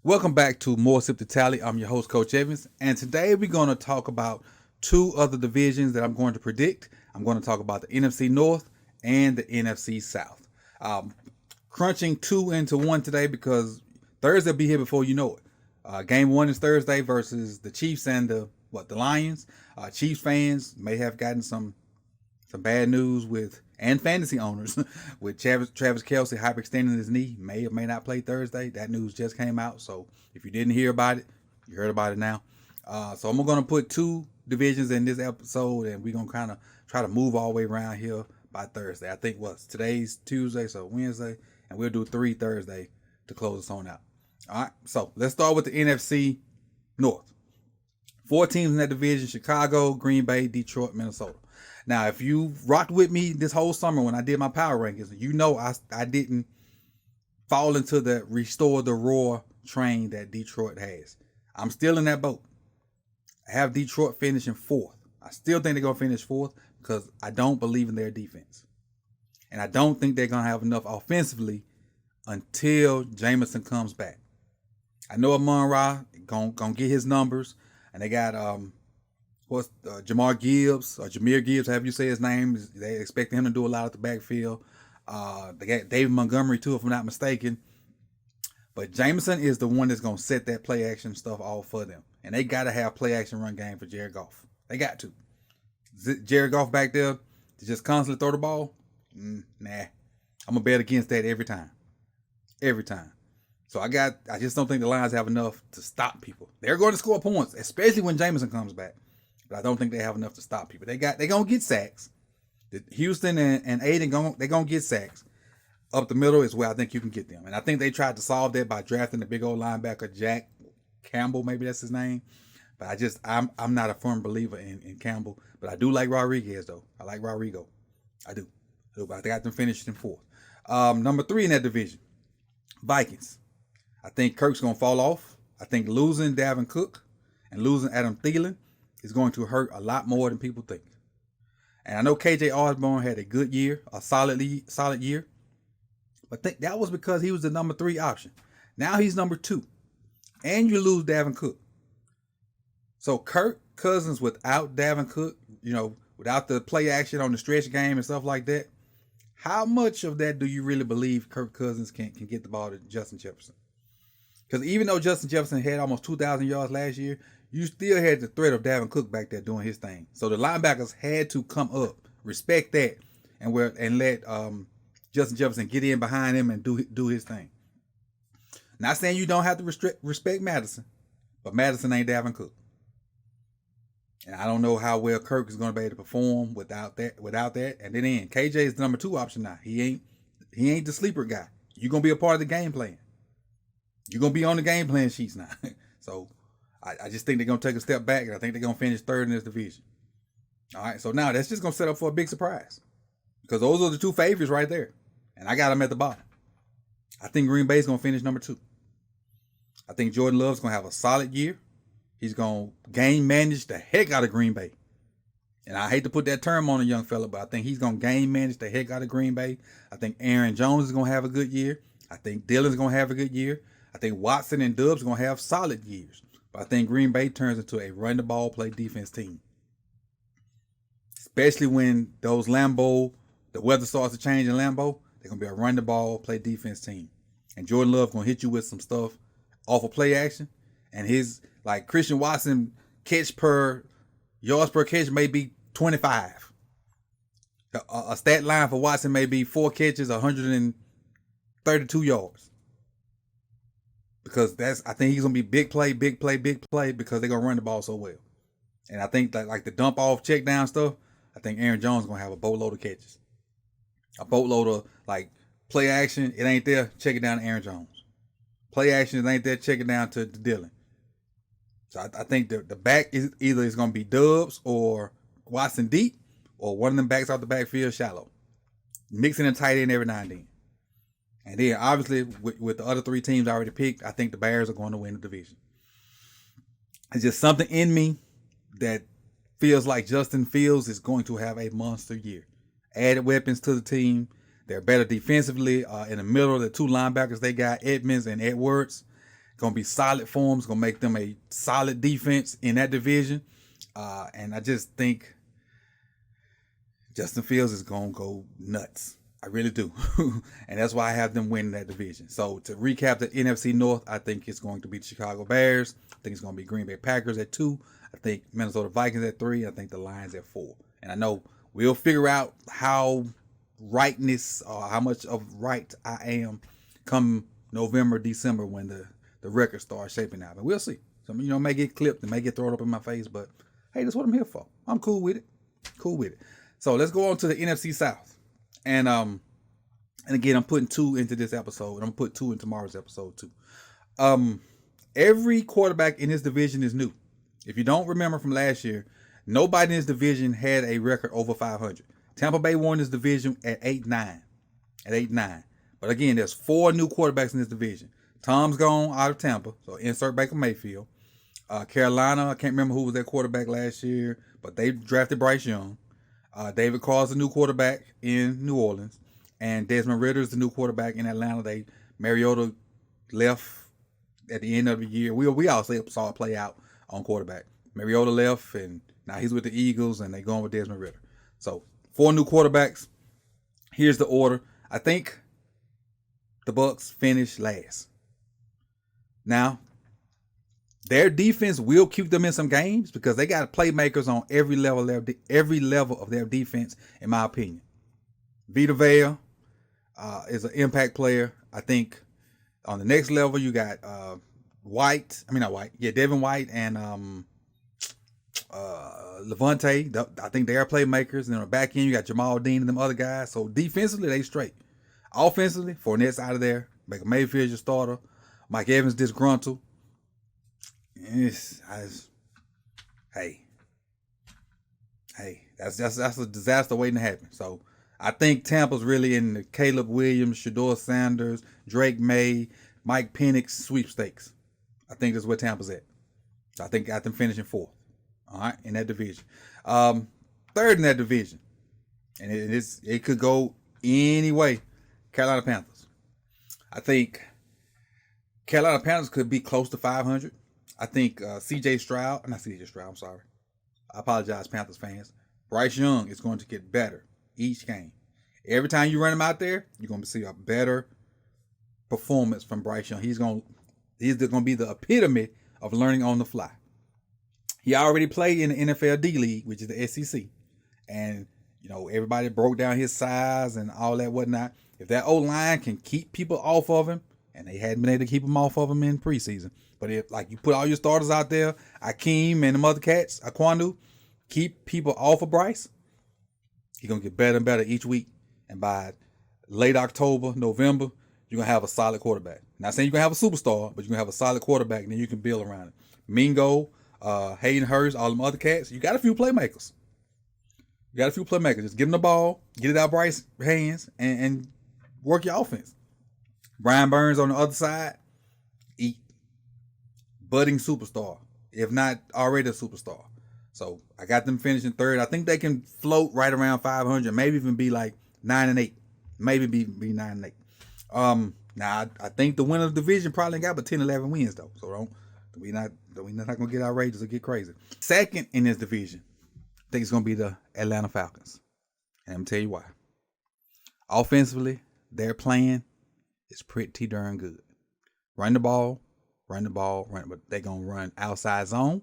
Welcome back to More Sip to Tally. I'm your host, Coach Evans, and today we're going to talk about two other divisions that I'm going to predict. I'm going to talk about the NFC North and the NFC South. Um, Crunching two into one today because Thursday will be here before you know it. Game one is Thursday versus the Chiefs and the Lions. Chiefs fans may have gotten some bad news with and fantasy owners with Travis Kelce hyperextending his knee. May or may not play Thursday. That news just came out. So if you didn't hear about it, you heard about it now. So I'm going to put two divisions in this episode, and we're going to kind of try to move all the way around here by Thursday. I think today's Tuesday, so Wednesday, and we'll do 3 Thursday to close us on out. All right, so let's start with the NFC North. 4 teams in that division: Chicago, Green Bay, Detroit, Minnesota. Now, if you rocked with me this whole summer when I did my power rankings, you know I didn't fall into the restore the roar train that Detroit has. I'm still in that boat. I have Detroit finishing 4th. I still think they're going to finish 4th because I don't believe in their defense. And I don't think they're going to have enough offensively until Jameson comes back. I know Amon-Ra going to get his numbers, and they got Jameer Gibbs, however you say his name. They expect him to do a lot at the backfield. They got David Montgomery too, if I'm not mistaken. But Jameson is the one that's going to set that play action stuff all for them. And they got to have play action run game for Jared Goff. They got to. Jared Goff back there to just constantly throw the ball? Nah. I'm going to bet against that every time. Every time. So I just don't think the Lions have enough to stop people. They're going to score points, especially when Jameson comes back. But I don't think they have enough to stop people. They're going to get sacks. Houston and Aiden, they're going to get sacks. Up the middle is where I think you can get them. And I think they tried to solve that by drafting the big old linebacker, Jack Campbell, maybe that's his name. But I'm not a firm believer in Campbell. But I do like Rodriguez, though. I like Rodrigo. I do. But I got them finished in 4th. Number 3 in that division, Vikings. I think Kirk's going to fall off. I think losing Dalvin Cook and losing Adam Thielen is going to hurt a lot more than people think. And I know KJ Osborne had a good year, a solid year. But that was because he was the number 3 option. Now he's number 2. And you lose Dalvin Cook. So Kirk Cousins without Dalvin Cook, without the play action on the stretch game and stuff like that, how much of that do you really believe Kirk Cousins can get the ball to Justin Jefferson? Because even though Justin Jefferson had almost 2,000 yards last year, you still had the threat of Dalvin Cook back there doing his thing. So the linebackers had to come up, respect that, and let Justin Jefferson get in behind him and do his thing. Not saying you don't have to respect Madison, but Madison ain't Dalvin Cook. And I don't know how well Kirk is going to be able to perform without that. And then KJ is the number 2 option now. He ain't the sleeper guy. You're going to be a part of the game plan. You're going to be on the game plan sheets now. So I just think they're going to take a step back, and I think they're going to finish 3rd in this division. All right, so now that's just going to set up for a big surprise because those are the 2 favorites right there, and I got them at the bottom. I think Green Bay's going to finish number 2. I think Jordan Love's going to have a solid year. He's going to game manage the heck out of Green Bay. And I hate to put that term on a young fella, but I think he's going to game manage the heck out of Green Bay. I think Aaron Jones is going to have a good year. I think Dylan's going to have a good year. I think Watson and Dubs are going to have solid years. But I think Green Bay turns into a run the ball, play defense team. Especially when the weather starts to change in Lambeau, they're going to be a run the ball, play defense team. And Jordan Love going to hit you with some stuff off of play action. And his, Christian Watson yards per catch may be 25. A stat line for Watson may be 4 catches, 132 yards. Because I think he's going to be big play because they're going to run the ball so well. And I think that the dump off, check down stuff, I think Aaron Jones is going to have a boatload of catches. A boatload of play action, it ain't there, check it down to Aaron Jones. Play action, it ain't there, check it down to Dylan. So I think the back is going to be Dubs or Watson deep, or one of them backs out the backfield shallow. Mixing a tight end every now and then. And then, obviously, with the other 3 teams already picked, I think the Bears are going to win the division. It's just something in me that feels like Justin Fields is going to have a monster year. Added weapons to the team. They're better defensively. In the middle, the 2 linebackers they got, Edmonds and Edwards. Going to be solid for them. It's going to make them a solid defense in that division. And I just think Justin Fields is going to go nuts. I really do. And that's why I have them winning that division. So to recap the NFC North, I think it's going to be the Chicago Bears. I think it's going to be Green Bay Packers at 2. I think Minnesota Vikings at 3. I think the Lions at 4. And I know we'll figure out how rightness or how much of right I am come November, December when the record starts shaping out. But we'll see. Some may get clipped and may get thrown up in my face. But hey, that's what I'm here for. I'm cool with it. Cool with it. So let's go on to the NFC South. And again, I'm putting 2 into this episode. And I'm going to put 2 in tomorrow's episode too. Every quarterback in this division is new. If you don't remember from last year, nobody in this division had a record over 500. Tampa Bay won this division at 8-9. At 8-9. But again, there's 4 new quarterbacks in this division. Tom's gone out of Tampa, so insert Baker Mayfield. Carolina, I can't remember who was their quarterback last year, but they drafted Bryce Young. David Carr's the new quarterback in New Orleans. And Desmond Ridder is the new quarterback in Atlanta. Mariota left at the end of the year. We all saw it play out on quarterback. Mariota left, and now he's with the Eagles, and they're going with Desmond Ridder. So 4 new quarterbacks. Here's the order. I think the Bucs finish last. Now, their defense will keep them in some games because they got playmakers on every level of their defense, in my opinion. Vita Vea is an impact player. I think on the next level you got Devin White and Levante. I think they are playmakers. And on the back end you got Jamal Dean and them other guys. So defensively they straight. Offensively, Fournette's out of there. Baker Mayfield's your starter. Mike Evans disgruntled. Hey, that's a disaster waiting to happen. So I think Tampa's really in the Caleb Williams, Shedeur Sanders, Drake May, Mike Penix sweepstakes. I think that's where Tampa's at. So I think got them finishing 4th. All right, in that division. 3rd in that division, and it could go any way. Carolina Panthers. I think Carolina Panthers could be close to 500. I think not CJ Stroud, I'm sorry. I apologize, Panthers fans. Bryce Young is going to get better each game. Every time you run him out there, you're going to see a better performance from Bryce Young. He's going to be the epitome of learning on the fly. He already played in the NFL D League, which is the SEC. And, everybody broke down his size and all that whatnot. If that O-line can keep people off of him, and they hadn't been able to keep him off of him in preseason. But if you put all your starters out there, Akeem and the other cats, Aquanu, keep people off of Bryce, he's going to get better and better each week. And by late October, November, you're going to have a solid quarterback. Not saying you're going to have a superstar, but you're going to have a solid quarterback, and then you can build around it. Mingo, Hayden Hurst, all them other cats, you got a few playmakers. Just give them the ball, get it out Bryce's hands, and work your offense. Brian Burns on the other side, budding superstar, if not already a superstar. So I got them finishing 3rd. I think they can float right around 500, maybe even be like 9-8, maybe be 9-8. Now I think the winner of the division probably got but 10-11 wins though. So we're not gonna get outrageous or get crazy. 2nd in this division, I think it's gonna be the Atlanta Falcons, and I'm gonna tell you why. Offensively, their plan is pretty darn good. Run the ball, but they're going to run outside zone.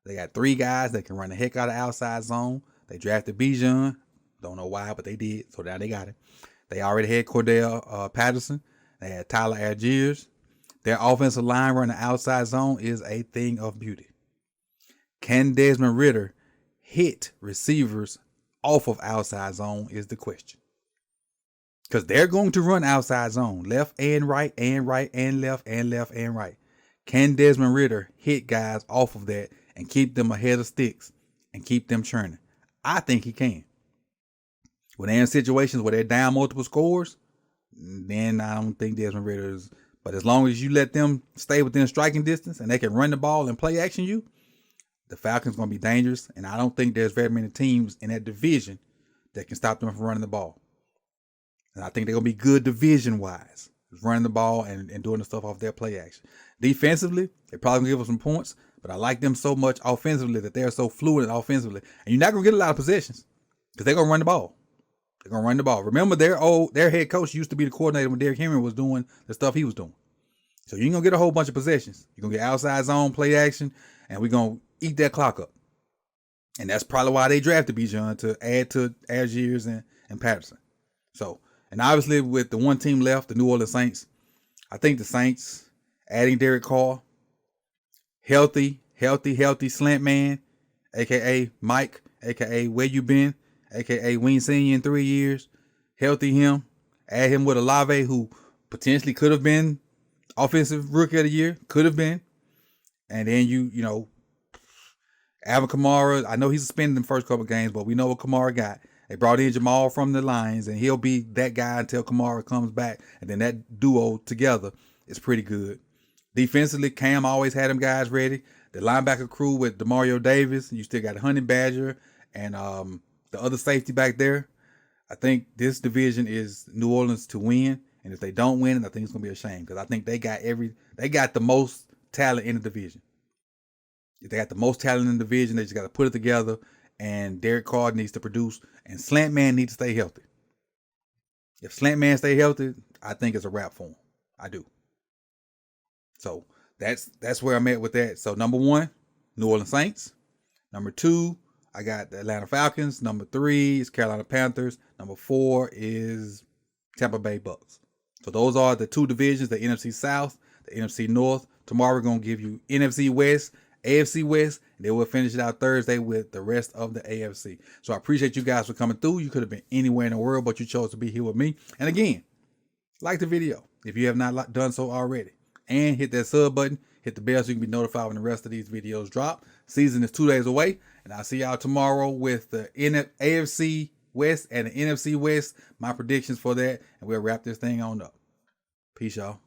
They got 3 guys that can run the heck out of outside zone. They drafted Bijan. Don't know why, but they did. So now they got it. They already had Cordell Patterson. They had Tyler Algiers. Their offensive line running outside zone is a thing of beauty. Can Desmond Ridder hit receivers off of outside zone is the question. Because they're going to run outside zone, left and right and right and left and left and right. Can Desmond Ridder hit guys off of that and keep them ahead of sticks and keep them churning? I think he can. When they're in situations where they're down multiple scores, then I don't think Desmond Ridder is. But as long as you let them stay within striking distance and they can run the ball and play action you, the Falcons going to be dangerous. And I don't think there's very many teams in that division that can stop them from running the ball. And I think they're going to be good division-wise. just running the ball and doing the stuff off their play action. Defensively, they probably gonna give us some points, but I like them so much offensively that they're so fluid offensively. And you're not gonna get a lot of possessions because they're gonna run the ball. They're gonna run the ball. Remember, their head coach used to be the coordinator when Derrick Henry was doing the stuff he was doing. So you ain't gonna get a whole bunch of possessions. You're gonna get outside zone play action, and we're gonna eat that clock up. And that's probably why they drafted Bijan, to add to Algiers and Patterson. So, and obviously with the one team left, the New Orleans Saints, I think the Saints adding Derek Carr, healthy slant man, aka Mike, aka Where You Been, aka we ain't seen you in 3 years. Healthy him, add him with Olave, who potentially could have been offensive rookie of the year, could have been, and then you know. Alvin Kamara, I know he's suspended in the first couple of games, but we know what Kamara got. They brought in Jamal from the Lions, and he'll be that guy until Kamara comes back. And then that duo together is pretty good. Defensively, Cam always had them guys ready. The linebacker crew with Demario Davis, you still got Honey Badger and the other safety back there. I think this division is New Orleans to win, and if they don't win, I think it's gonna be a shame because I think they got the most talent in the division. If they got the most talent in the division, they just got to put it together. And Derek Carr needs to produce, and Slant Man needs to stay healthy. If Slant Man stay healthy, I think it's a wrap for him. I do. So that's where I'm at with that. So number 1, New Orleans Saints. Number 2, I got the Atlanta Falcons. Number 3 is Carolina Panthers. Number 4 is Tampa Bay Bucks. So those are the 2 divisions: the NFC South, the NFC North. Tomorrow we're gonna give you NFC West, AFC West, and then we'll finish it out Thursday with the rest of the AFC. So I appreciate you guys for coming through. You could have been anywhere in the world, but you chose to be here with me. And again, like the video if you have not done so already. And hit that sub button, hit the bell so you can be notified when the rest of these videos drop. Season is 2 days away, and I'll see y'all tomorrow with the AFC West and the NFC West, my predictions for that, and we'll wrap this thing on up. Peace, y'all.